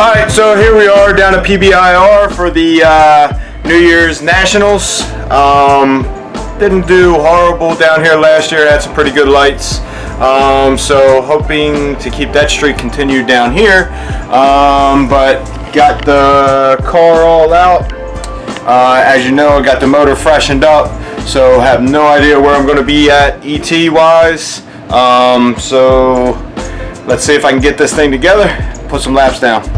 Alright, so here we are down at PBIR for the New Year's Nationals. Didn't do horrible down here last year, had some pretty good lights. So hoping to keep that streak continued down here. But got the car all out. As you know, I got the motor freshened up, so have no idea where I'm going to be at ET wise. So let's see if I can get this thing together, put some laps down.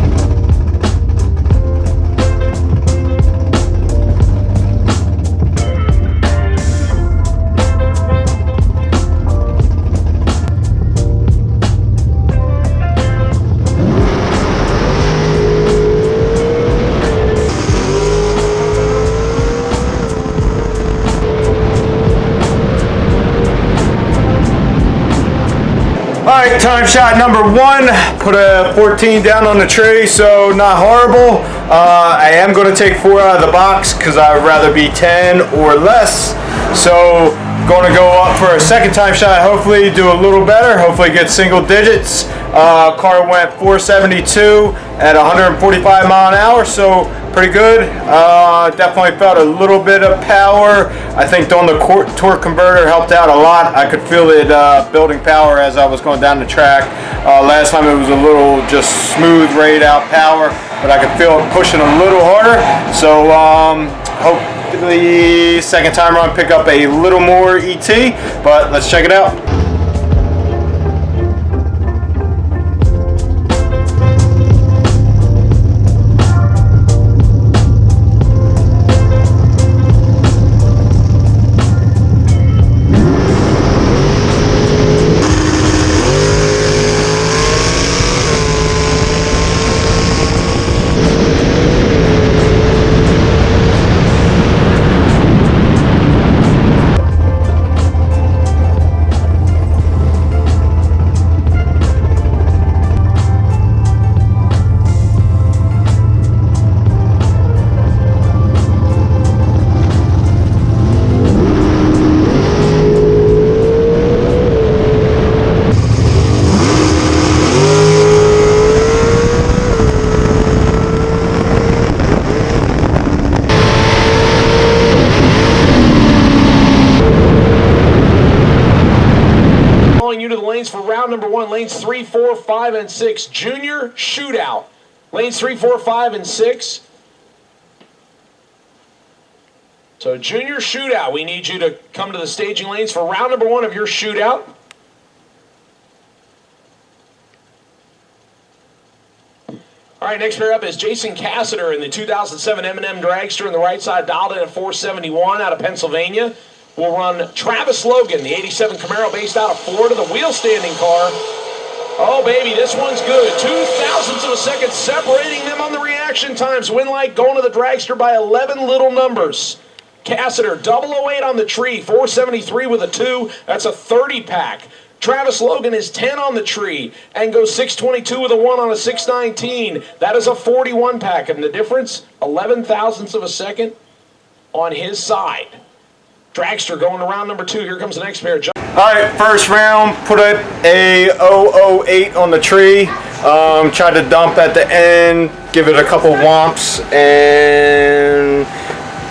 Alright, time shot number one. Put a 14 down on the tree, so not horrible. I am going to take 4 out of the box because I'd rather be 10 or less. So going to go up for a second time shot, hopefully do a little better, hopefully get single digits. Car went 472 at 145 mile an hour, so pretty good. Definitely felt a little bit of power. I think doing the torque converter helped out a lot. I could feel it building power as I was going down the track. Last time it was a little just smooth rayed out power, but I could feel it pushing a little harder. So hopefully second time around pick up a little more ET, but let's check it out. For round number one, lanes 3, 4, 5, and 6. Junior shootout. Lanes 3, 4, 5, and 6. So junior shootout. We need you to come to the staging lanes for round number one of your shootout. All right, next pair up is Jason Cassiter in the 2007 M&M Dragster in the right side, dialed in at 471 out of Pennsylvania. We'll run Travis Logan, the 87 Camaro based out of Florida, the wheel standing car. Oh, baby, this one's good. 0.02 of a second separating them on the reaction times. Winlight going to the Dragster by 11 little numbers. Cassiter, 008 on the tree, 473 with a 2. That's a 30 pack. Travis Logan is 10 on the tree and goes 622 with a 1 on a 619. That is a 41 pack. And the difference, 11,000ths of a second on his side. Dragster going to round number 2. Here comes the next pair. Alright, first round, put up a 008 on the tree. Tried to dump at the end, give it a couple whomps, and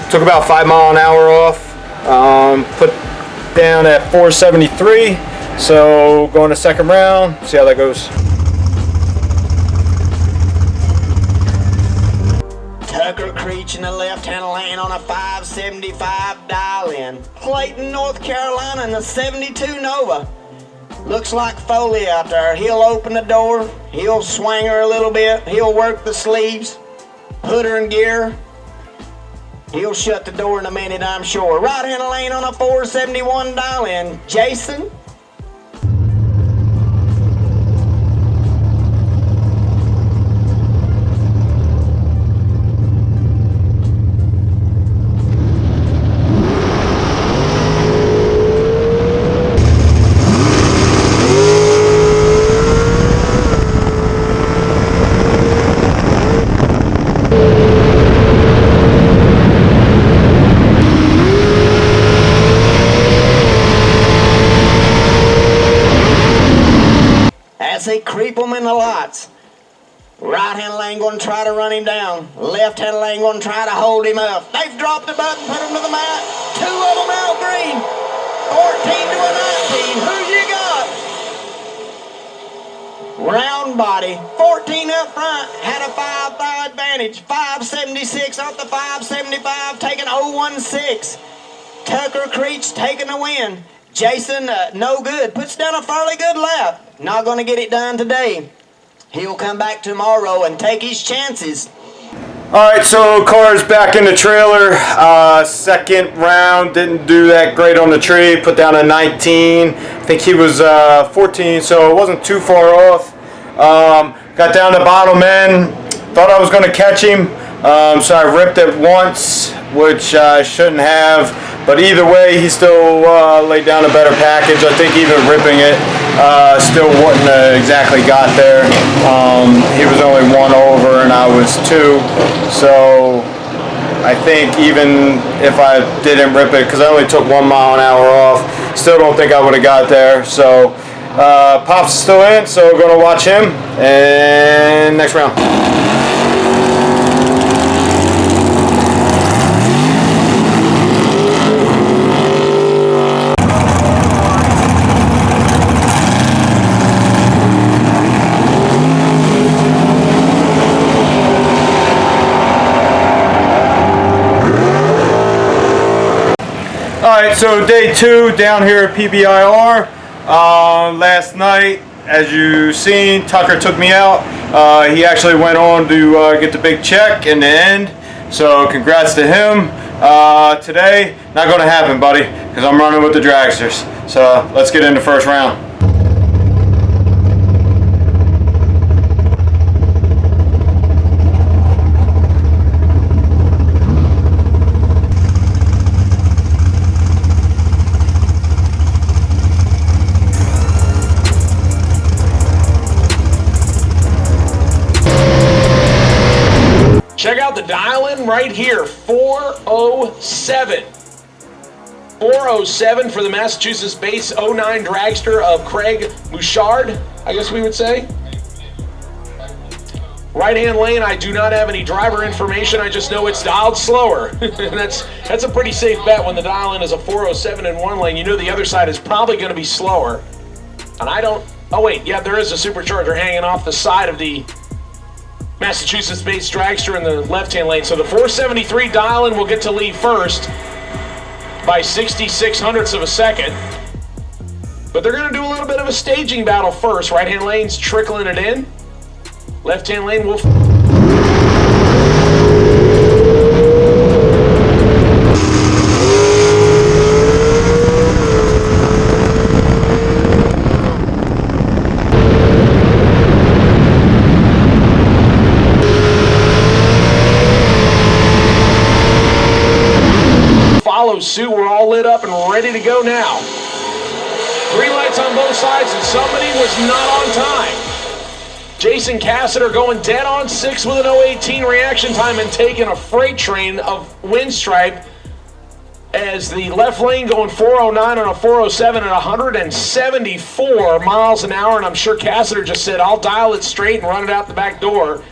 took about 5 mile an hour off. Put down at 473. So going to second round, see how that goes. Tucker Creech in the left-hand lane on a 575 dial-in. Clayton, North Carolina in the 72 Nova. Looks like Foley out there. He'll open the door. He'll swing her a little bit. He'll work the sleeves. Put her in gear. He'll shut the door in a minute, I'm sure. Right-hand lane on a 471 dial-in. Jason. As they creep them in the lights. Right-hand lane going to try to run him down. Left-hand lane going to try to hold him up. They've dropped the button, put him to the mat. 2 of them out green. 14 to a 19. Who you got? Round body. 14 up front. Had a 5-thou advantage. 576 off the 575. Taking 016. Tucker Creech taking the win. Jason, no good. Puts down a fairly good lap. Not going to get it done today. He'll come back tomorrow and take his chances. Alright, so car's back in the trailer. Second round, didn't do that great on the tree. Put down a 19. I think he was 14, so it wasn't too far off. Got down to bottom end. Thought I was going to catch him. So I ripped it once, which I shouldn't have. But either way, he still laid down a better package. I think even ripping it still wouldn't have exactly got there. He was only 1 over and I was 2. So I think even if I didn't rip it, because I only took 1 mile an hour off, still don't think I would have got there. So Pops is still in, so we're going to watch him. And next round. Alright, so day 2 down here at PBIR. Last night, as you seen, Tucker took me out. He actually went on to get the big check in the end. So congrats to him. Today, not going to happen, buddy, because I'm running with the dragsters. So let's get into first round. Check out the dial-in right here, 407. 407 for the Massachusetts-based 09 dragster of Craig Bouchard, I guess we would say. Right-hand lane, I do not have any driver information. I just know it's dialed slower. That's a pretty safe bet when the dial-in is a 407 in one lane. You know the other side is probably going to be slower. And I don't... Oh, wait. Yeah, there is a supercharger hanging off the side of the Massachusetts-based dragster in the left-hand lane. So the 473 dial-in will get to lead first by 66 hundredths of a second. But they're going to do a little bit of a staging battle first. Right-hand lane's trickling it in. Left-hand lane will... follow suit. We're all lit up and ready to go now. Green lights on both sides, and somebody was not on time. Jason Cassiter going dead on 6 with an 018 reaction time and taking a freight train of Windstripe as the left lane going 409 on a 407 at 174 miles an hour. And I'm sure Cassiter just said, I'll dial it straight and run it out the back door,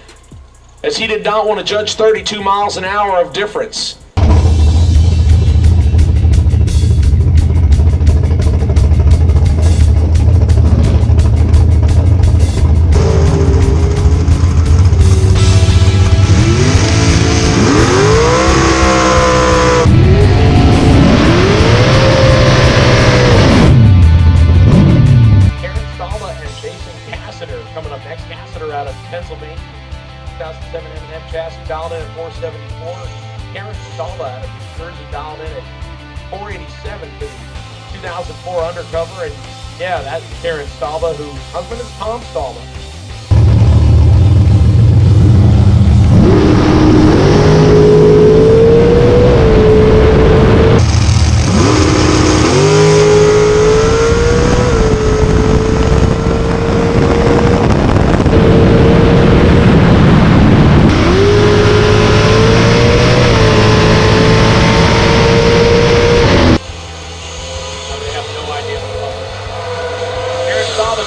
as he did not want to judge 32 miles an hour of difference. Coming up next, Cassiter out of Pennsylvania, 2007 M&M chassis, dialed in at 474. Karen Stalla out of New Jersey, dialed in at 487 for the 2004 undercover. And yeah, that's Karen Stalla, whose husband is Tom Stalla.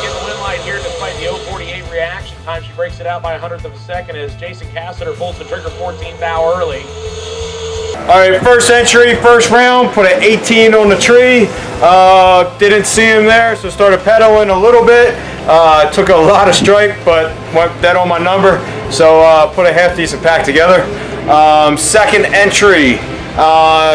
Getting the win light here despite the 048 Time she breaks it out by 100th of a second as Jason Cassiter pulls the trigger 14th thou early. All right, first entry, first round, put an 18 on the tree. Didn't see him there, so started pedaling a little bit. Took a lot of strike, but went dead on my number. So put a half decent pack together. Second entry,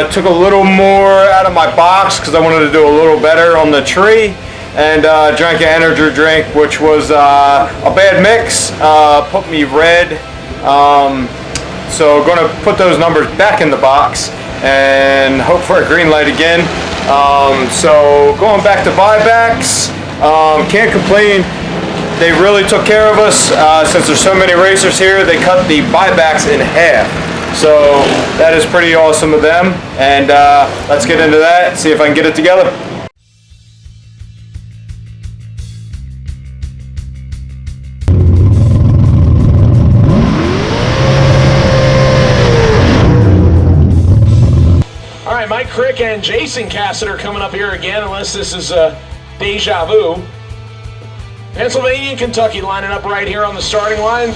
took a little more out of my box because I wanted to do a little better on the tree. And drank an energy drink, which was a bad mix. Put me red. So gonna put those numbers back in the box and hope for a green light again. So going back to buybacks, can't complain. They really took care of us. Since there's so many racers here, they cut the buybacks in half. So that is pretty awesome of them. And let's get into that and see if I can get it together. Mike Crick and Jason Cassiter coming up here again, unless this is deja vu. Pennsylvania and Kentucky lining up right here on the starting line.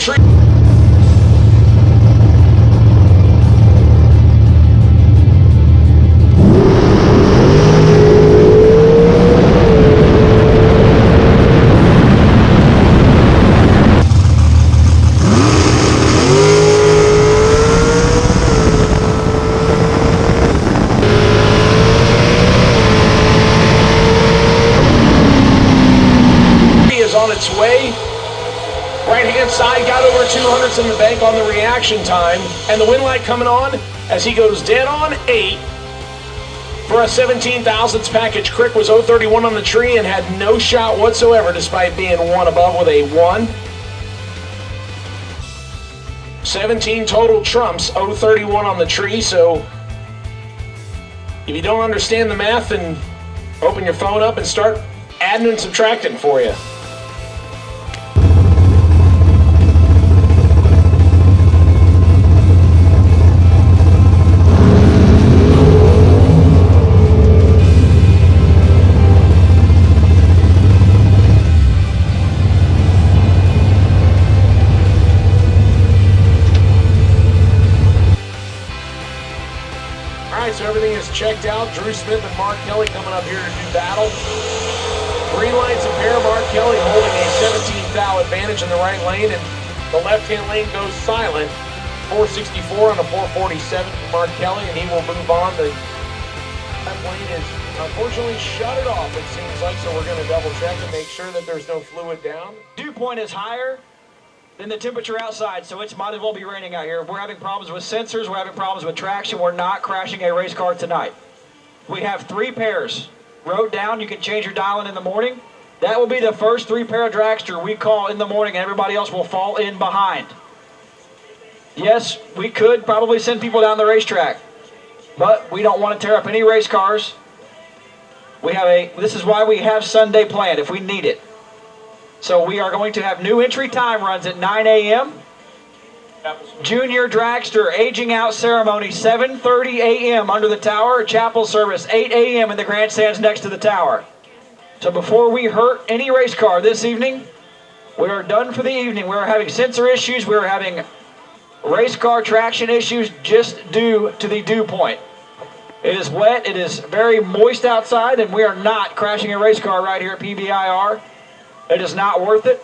Way. Right hand side got over 200s in the bank on the reaction time, and the wind light coming on as he goes dead on 8 for a 17 thousandths package. Crick was 031 on the tree and had no shot whatsoever despite being one above with a 1. 17 total trumps, 031 on the tree. So if you don't understand the math, then open your phone up and start adding and subtracting for you. So everything is checked out. Drew Smith and Mark Kelly coming up here to do battle. Green lights appear. Mark Kelly holding a 17th thou advantage in the right lane, and the left-hand lane goes silent. 464 on a 447 for Mark Kelly, and he will move on. The left lane is unfortunately shut it off, it seems like, so we're going to double check and make sure that there's no fluid down. Dew point is higher than the temperature outside, so it might as well be raining out here. We're having problems with sensors, we're having problems with traction. We're not crashing a race car tonight. We have 3 pairs wrote down. You can change your dial in the morning. That will be the first 3 pair of dragster we call in the morning, and everybody else will fall in behind. Yes, we could probably send people down the racetrack, but we don't want to tear up any race cars. This is why we have Sunday planned if we need it. So we are going to have new entry time runs at 9 a.m. Junior dragster aging out ceremony 7:30 a.m. under the tower. Chapel service 8 a.m. in the grandstands next to the tower. So before we hurt any race car this evening, we are done for the evening. We are having sensor issues. We are having race car traction issues just due to the dew point. It is wet. It is very moist outside, and we are not crashing a race car right here at PBIR. It is not worth it.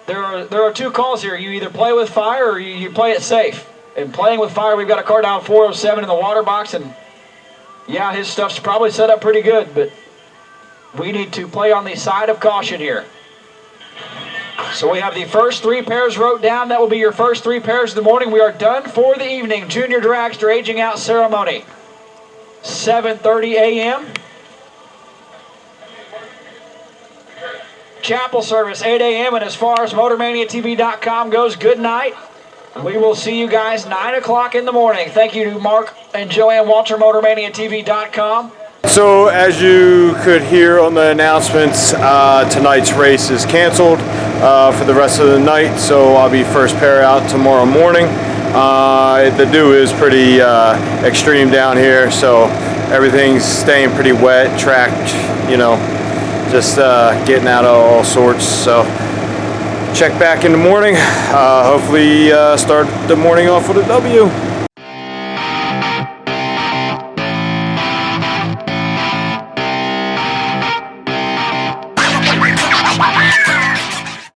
There are 2 calls here. You either play with fire or you play it safe. And playing with fire, we've got a car down 407 in the water box, and yeah, his stuff's probably set up pretty good, but we need to play on the side of caution here. So we have the first 3 pairs wrote down. That will be your first 3 pairs of the morning. We are done for the evening. Junior dragster aging out ceremony. 7:30 a.m. Chapel service 8 a.m. And as far as MotorManiaTV.com goes, good night. We will see you guys 9 o'clock in the morning. Thank you to Mark and Joanne Walter, MotorManiaTV.com. So as you could hear on the announcements, tonight's race is canceled for the rest of the night, so I'll be first pair out tomorrow morning. The dew is pretty extreme down here, so everything's staying pretty wet, tracked, just getting out of all sorts. So check back in the morning. Hopefully start the morning off with a W.